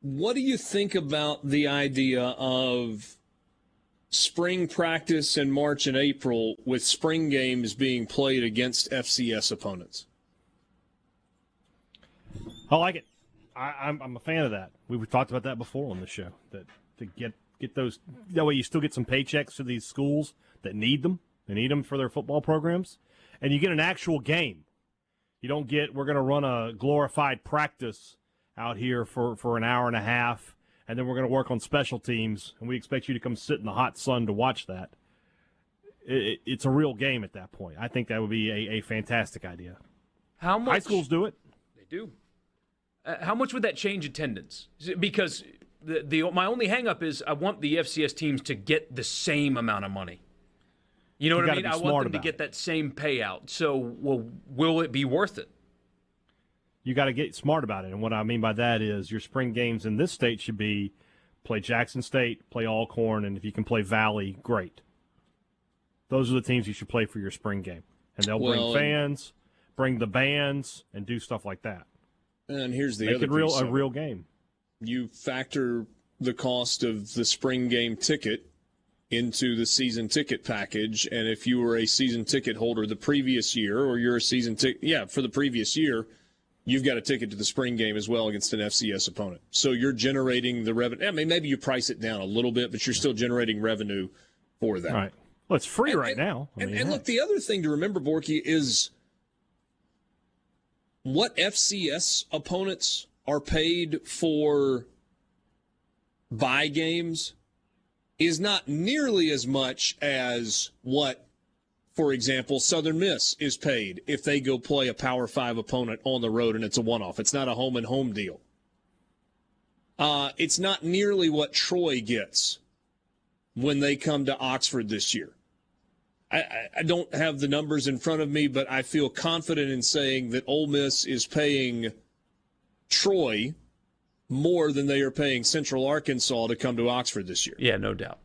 What do you think about the idea of spring practice in March and April with spring games being played against FCS opponents? I like it. I'm a fan of that. We've talked about that before on the show. That to get those, that way you still get some paychecks to these schools that need them. They need them for their football programs, and you get an actual game. You don't get, we're going to run a glorified practice out here for an hour and a half, and then we're going to work on special teams, and we expect you to come sit in the hot sun to watch that. It's a real game at that point. I think that would be a fantastic idea. How much? High schools do it. They do. How much would that change attendance? Because my only hang-up is I want the FCS teams to get the same amount of money. You know what I mean? I want them to get that same payout. So, will it be worth it? You got to get smart about it. And what I mean by that is your spring games in this state should be play Jackson State, play Alcorn, and if you can play Valley, great. Those are the teams you should play for your spring game. And they'll bring fans, bring the bands, and do stuff like that. And here's the other piece. Make it a real game. You factor the cost of the spring game ticket into the season ticket package, and if you were a season ticket holder the previous year, or you're a season ticket, for the previous year, you've got a ticket to the spring game as well against an FCS opponent. So you're generating the revenue. I mean, maybe you price it down a little bit, but you're still generating revenue for that. All right. Well, it's free right now. And look, the other thing to remember, Borky, is what FCS opponents are paid for bye games is not nearly as much as what, for example, Southern Miss is paid if they go play a Power 5 opponent on the road and it's a one-off. It's not a home-and-home deal. It's not nearly what Troy gets when they come to Oxford this year. I don't have the numbers in front of me, but I feel confident in saying that Ole Miss is paying Troy more than they are paying Central Arkansas to come to Oxford this year. Yeah, no doubt.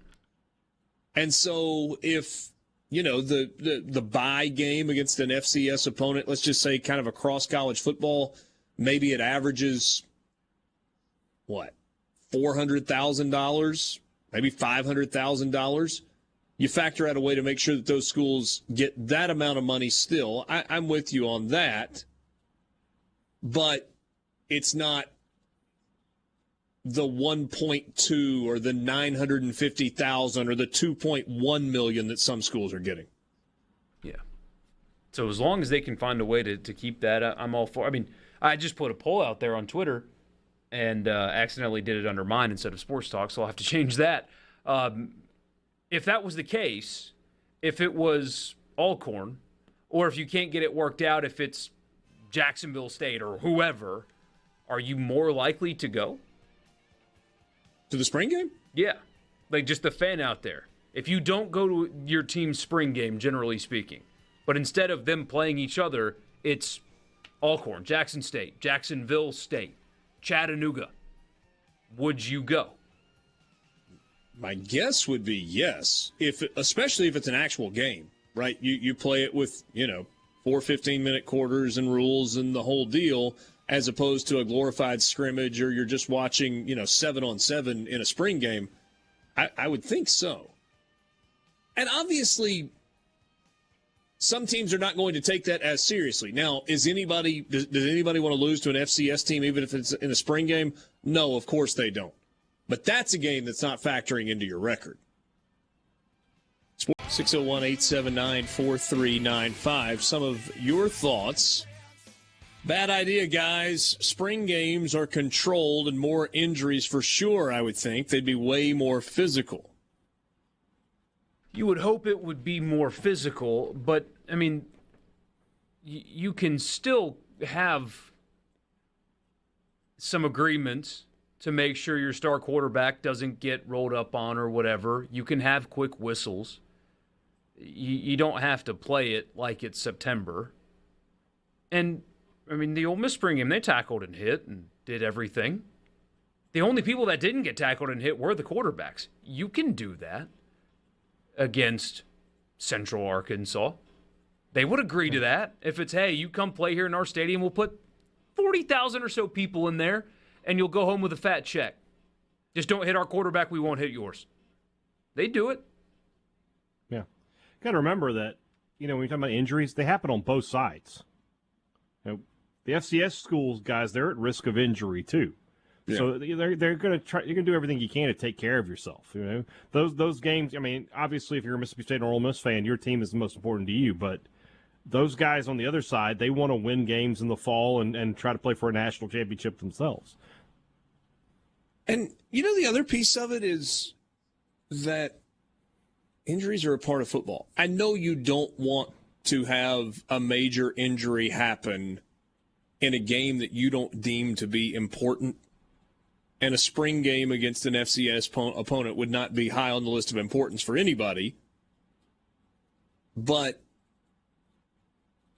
And so if, the bye game against an FCS opponent, let's just say kind of across college football, maybe it averages, $400,000, maybe $500,000. You factor out a way to make sure that those schools get that amount of money still. I'm with you on that, but it's not the 1.2 or the 950,000 or the 2.1 million that some schools are getting. Yeah. So as long as they can find a way to keep that, I'm all for. I mean, I just put a poll out there on Twitter and accidentally did it under mine instead of Sports Talk, so I'll have to change that. If that was the case, if it was Alcorn, or if you can't get it worked out, if it's Jacksonville State or whoever, are you more likely to go? To the spring game? Yeah. Like just the fan out there. If you don't go to your team's spring game, generally speaking, but instead of them playing each other, it's Alcorn, Jackson State, Jacksonville State, Chattanooga, would you go? My guess would be yes, especially if it's an actual game, right? You play it with, 4 15-minute quarters and rules and the whole deal, as opposed to a glorified scrimmage, or you're just watching, 7-on-7 in a spring game. I would think so. And obviously, some teams are not going to take that as seriously. Now, does anybody want to lose to an FCS team even if it's in a spring game? No, of course they don't. But that's a game that's not factoring into your record. 601-879-4395. Some of your thoughts. Bad idea, guys. Spring games are controlled and more injuries for sure, I would think. They'd be way more physical. You would hope it would be more physical, but, I mean, you can still have some agreements to make sure your star quarterback doesn't get rolled up on or whatever. You can have quick whistles. You don't have to play it like it's September. And, I mean, the Ole Miss spring game, they tackled and hit and did everything. The only people that didn't get tackled and hit were the quarterbacks. You can do that against Central Arkansas. They would agree to that. If it's, hey, you come play here in our stadium, we'll put 40,000 or so people in there, and you'll go home with a fat check. Just don't hit our quarterback, we won't hit yours. They do it. Yeah. Got to remember that, when you're talking about injuries, they happen on both sides. The FCS schools, guys, they're at risk of injury too. Yeah. So they're going to try. You're going to do everything you can to take care of yourself. Those games. I mean, obviously, if you're a Mississippi State or Ole Miss fan, your team is the most important to you. But those guys on the other side, they want to win games in the fall and try to play for a national championship themselves. And the other piece of it is that injuries are a part of football. I know you don't want to have a major injury happen in a game that you don't deem to be important. And a spring game against an FCS opponent would not be high on the list of importance for anybody. But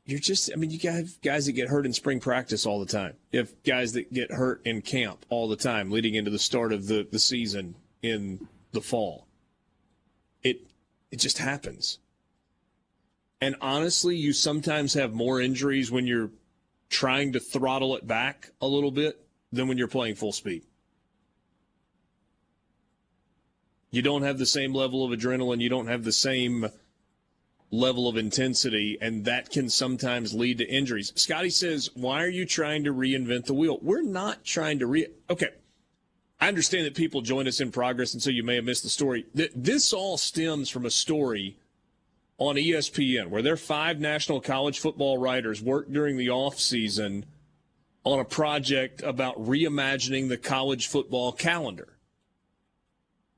you have guys that get hurt in spring practice all the time. You have guys that get hurt in camp all the time leading into the start of the season in the fall. It just happens. And honestly, you sometimes have more injuries when you're trying to throttle it back a little bit than when you're playing full speed. You don't have the same level of adrenaline. You don't have the same level of intensity, and that can sometimes lead to injuries. Scotty says, why are you trying to reinvent the wheel? We're not trying to Okay, I understand that people join us in progress, and so you may have missed the story. This all stems from a story on ESPN where their 5 national college football writers worked during the offseason on a project about reimagining the college football calendar.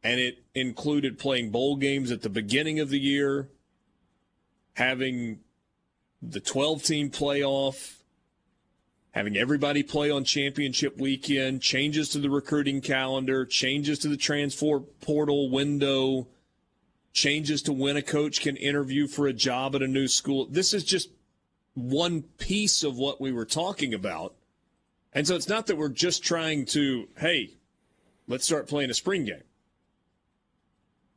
And it included playing bowl games at the beginning of the year, having the 12-team playoff, having everybody play on championship weekend, changes to the recruiting calendar, changes to the transfer portal window, changes to when a coach can interview for a job at a new school. This is just one piece of what we were talking about. And so it's not that we're just trying to, hey, let's start playing a spring game.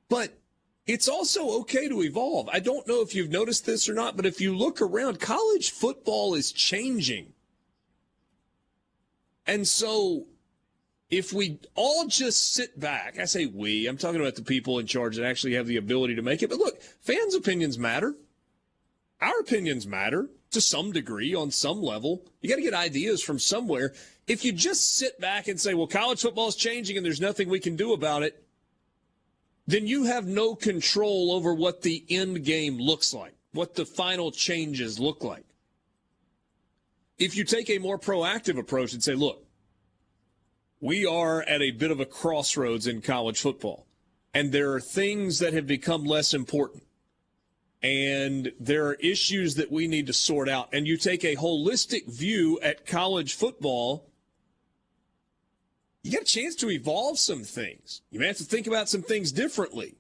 But it's also okay to evolve. I don't know if you've noticed this or not, but if you look around, college football is changing. And so if we all just sit back, I say we, I'm talking about the people in charge that actually have the ability to make it. But look, fans' opinions matter. Our opinions matter to some degree on some level. You got to get ideas from somewhere. If you just sit back and say, well, college football is changing and there's nothing we can do about it, then you have no control over what the end game looks like, what the final changes look like. If you take a more proactive approach and say, look, we are at a bit of a crossroads in college football, and there are things that have become less important, and there are issues that we need to sort out, and you take a holistic view at college football, you got a chance to evolve some things. You may have to think about some things differently.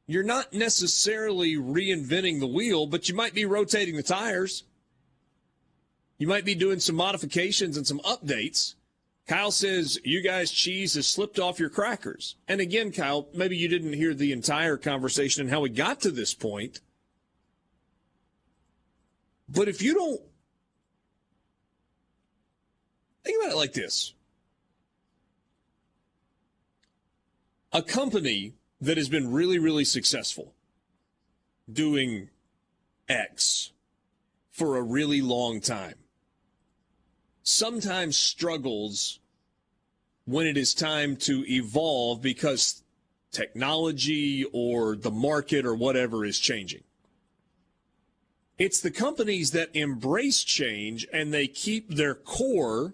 You're not necessarily reinventing the wheel, but you might be rotating the tires. You might be doing some modifications and some updates. Kyle says, you guys' cheese has slipped off your crackers. And again, Kyle, maybe you didn't hear the entire conversation and how we got to this point. But if you don't, think about it like this. A company that has been really, really successful doing X for a really long time sometimes struggles when it is time to evolve because technology or the market or whatever is changing. It's the companies that embrace change and they keep their core,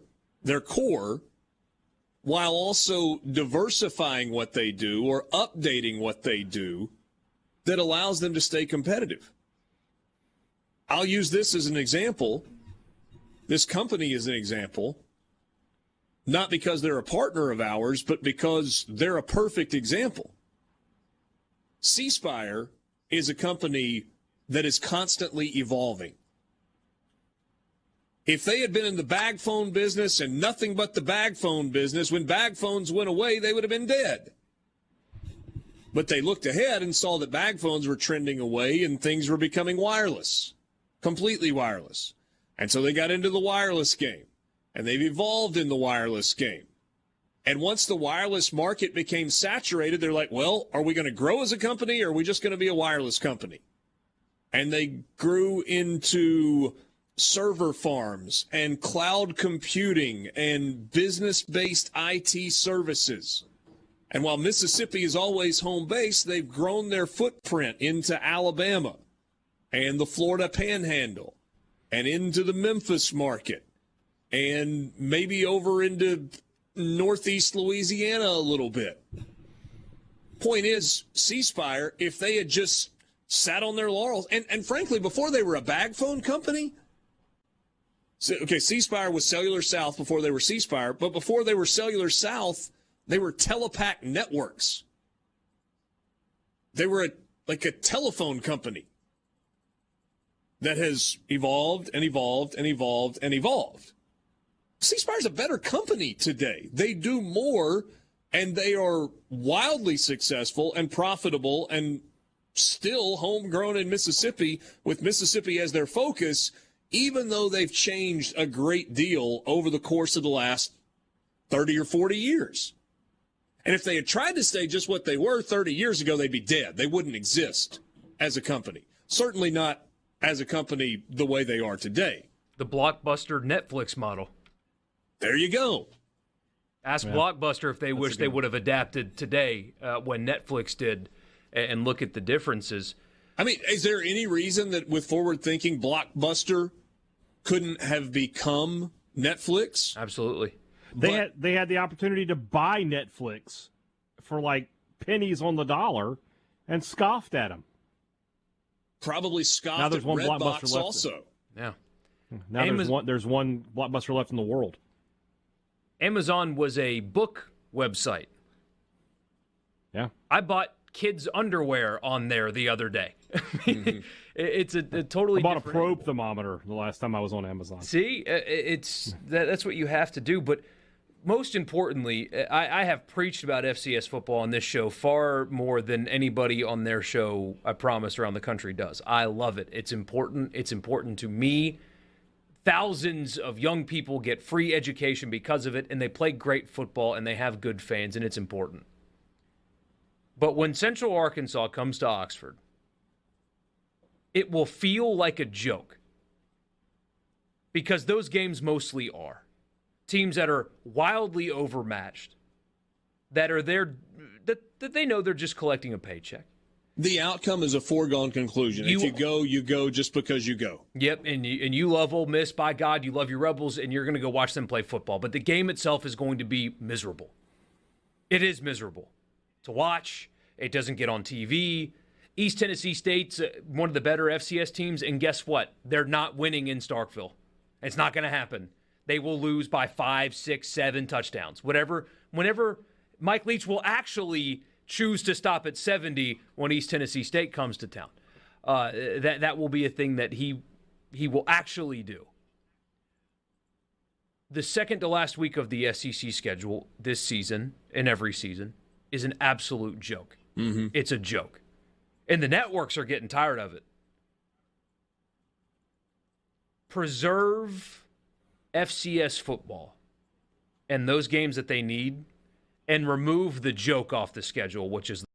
while also diversifying what they do or updating what they do that allows them to stay competitive. I'll use this as an example. This company is an example, not because they're a partner of ours, but because they're a perfect example. C-Spire is a company that is constantly evolving. If they had been in the bag phone business and nothing but the bag phone business, when bag phones went away, they would have been dead. But they looked ahead and saw that bag phones were trending away and things were becoming wireless, completely wireless. And so they got into the wireless game. and they've evolved in the wireless game. And once the wireless market became saturated, they're like, well, are we going to grow as a company or are we just going to be a wireless company? And they grew into server farms and cloud computing and business-based IT services. And while Mississippi is always home base, they've grown their footprint into Alabama and the Florida Panhandle and into the Memphis market and maybe over into Northeast Louisiana a little bit. Point is, C Spire, if they had just sat on their laurels, and frankly, before they were a bag phone company, C Spire was Cellular South before they were C Spire, but before they were Cellular South, they were Telepac Networks. They were like a telephone company that has evolved and evolved and evolved and evolved. C Spire's a better company today. They do more, and they are wildly successful and profitable and still homegrown in Mississippi with Mississippi as their focus, even though they've changed a great deal over the course of the last 30 or 40 years. And if they had tried to stay just what they were 30 years ago, they'd be dead. They wouldn't exist as a company. Certainly not as a company the way they are today. The Blockbuster Netflix model. There you go. Ask Blockbuster if they wish they would have adapted today when Netflix did, and look at the differences. I mean, is there any reason that with forward thinking, Blockbuster couldn't have become Netflix? Absolutely. They had the opportunity to buy Netflix for like pennies on the dollar and scoffed at them. Probably scoffed now there's at one Redbox Blockbuster left also. Yeah. Now there's one Blockbuster left in the world. Amazon was a book website. Yeah. I bought kids' underwear on there the other day. It's a totally I bought different a probe animal. thermometer the last time I was on Amazon. See, that's what you have to do. But most importantly, I have preached about FCS football on this show far more than anybody on their show, I promise, around the country does. I love it. It's important. It's important to me. Thousands of young people get free education because of it, and they play great football, and they have good fans, and it's important. But when Central Arkansas comes to Oxford, it will feel like a joke because those games mostly are. Teams that are wildly overmatched, that are there, that they know they're just collecting a paycheck. The outcome is a foregone conclusion. If you go just because you go. Yep, and you love Ole Miss. By God, you love your Rebels, and you're going to go watch them play football. But the game itself is going to be miserable. It is miserable to watch. It doesn't get on TV. East Tennessee State's one of the better FCS teams, and guess what? They're not winning in Starkville. It's not going to happen. They will lose by 5, 6, 7 touchdowns. Whenever Mike Leach will actually choose to stop at 70 when East Tennessee State comes to town. That will be a thing that he will actually do. The second to last week of the SEC schedule this season and every season is an absolute joke. Mm-hmm. It's a joke. And the networks are getting tired of it. Preserve FCS football and those games that they need and remove the joke off the schedule, which is